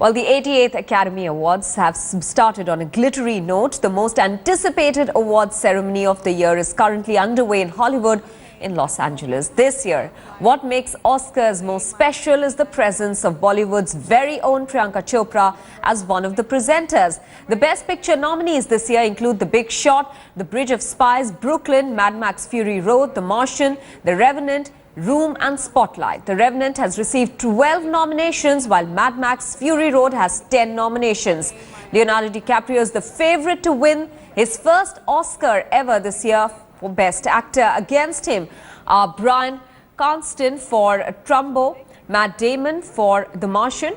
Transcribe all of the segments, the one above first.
Well, the 88th Academy Awards have started on a glittery note. The most anticipated awards ceremony of the year is currently underway in Hollywood in Los Angeles this year. What makes Oscars most special is the presence of Bollywood's very own Priyanka Chopra as one of the presenters. The Best Picture nominees this year include The Big Short, The Bridge of Spies, Brooklyn, Mad Max Fury Road, The Martian, The Revenant, Room and Spotlight. The Revenant has received 12 nominations while Mad Max Fury Road has 10 nominations. Leonardo DiCaprio is the favourite to win his first Oscar ever this year for Best Actor. Against him are Bryan Cranston for Trumbo, Matt Damon for The Martian,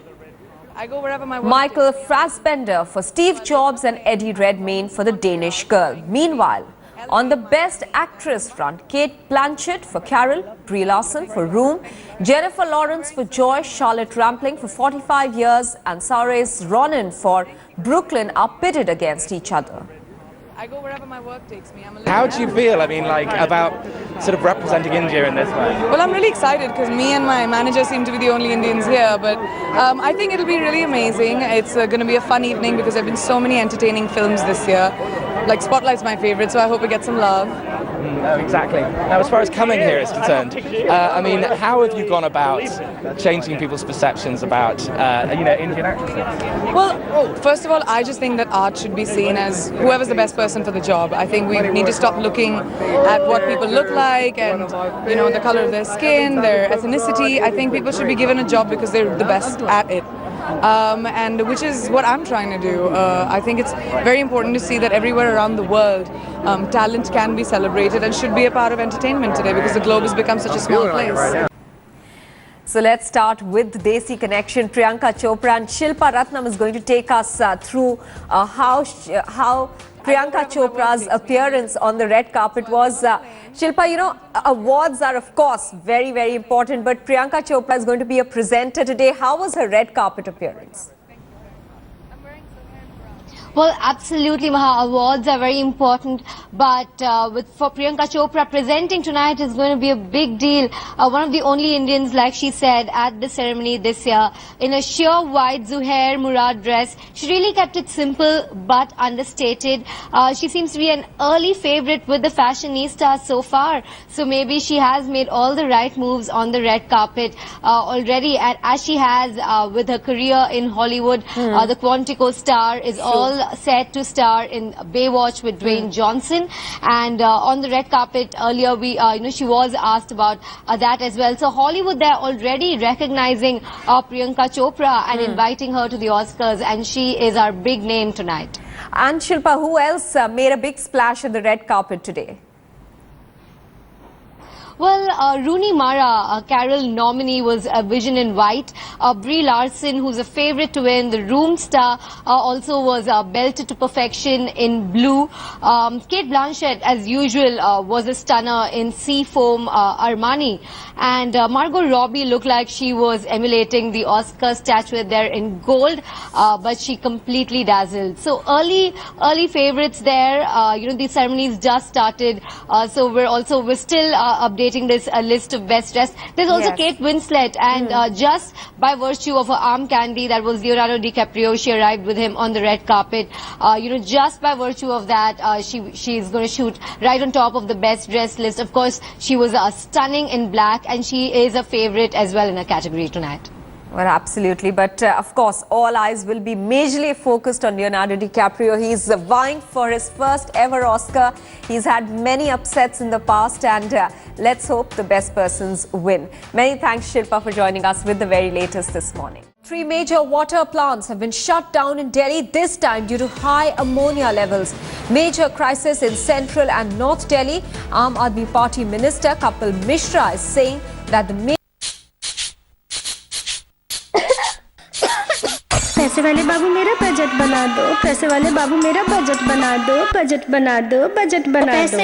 Michael Fassbender for Steve Jobs and Eddie Redmayne for The Danish Girl. Meanwhile, on the Best Actress front, Cate Blanchett for Carol, Brie Larson for Room, Jennifer Lawrence for Joy, Charlotte Rampling for 45 Years and Saoirse Ronan for Brooklyn are pitted against each other. I go wherever my work takes me. How do you feel, about sort of representing India in this way? Well, I'm really excited because me and my manager seem to be the only Indians here, but I think it'll be really amazing. It's going to be a fun evening because there have been so many entertaining films this year. Like Spotlight's my favorite, so I hope it gets some love. Exactly. Now, as far as coming here is concerned, how have you gone about changing people's perceptions about, Indian actresses? Well, first of all, I just think that art should be seen as whoever's the best person for the job. I think we need to stop looking at what people look like and, the color of their skin, their ethnicity. I think people should be given a job because they're the best at it. And which is what I'm trying to do. I think it's very important to see that everywhere around the world, talent can be celebrated and should be a part of entertainment today because the globe has become such a small place. So let's start with the Desi connection. Priyanka Chopra and Shilpa Ratnam is going to take us through how Priyanka Chopra's appearance on the red carpet was. Shilpa, awards are of course very, very important, but Priyanka Chopra is going to be a presenter today. How was her red carpet appearance? Well, absolutely, Maha. Awards are very important, but for Priyanka Chopra, presenting tonight is going to be a big deal. One of the only Indians, like she said, at the ceremony this year, in a sheer white Zuhair Murad dress. She really kept it simple but understated. She seems to be an early favorite with the fashionistas so far, so maybe she has made all the right moves on the red carpet already, and as she has with her career in Hollywood. The Quantico star is all set to star in Baywatch with Dwayne Johnson, and on the red carpet earlier she was asked about that as well. So Hollywood, they're already recognizing Priyanka Chopra and inviting her to the Oscars, and she is our big name tonight. And Shilpa, who else made a big splash on the red carpet today? Well, Rooney Mara, Carol nominee, was a Vision in White. Brie Larson, who's a favorite to win, the Room star, also was belted to perfection in blue. Cate Blanchett, as usual, was a stunner in Seafoam Armani. And Margot Robbie looked like she was emulating the Oscar statuette there in gold, but she completely dazzled. So early favorites there. The ceremonies just started, so we're still updating this list of best dressed. There's also Kate Winslet, and just by virtue of her arm candy, that was Leonardo DiCaprio. She arrived with him on the red carpet. Just by virtue of that, she's going to shoot right on top of the best dressed list. Of course, she was stunning in black, and she is a favorite as well in her category tonight. Well, absolutely. But of course, all eyes will be majorly focused on Leonardo DiCaprio. He's vying for his first ever Oscar. He's had many upsets in the past, and let's hope the best persons win. Many thanks, Shilpa, for joining us with the very latest this morning. 3 major water plants have been shut down in Delhi, this time due to high ammonia levels. Major crisis in central and north Delhi. Aam Aadmi Party Minister Kapil Mishra is saying that the पैसे वाले बाबू मेरा budget बना दो, पैसे वाले बाबू मेरा budget बना दो, बजट बना दो, बजट बना दो।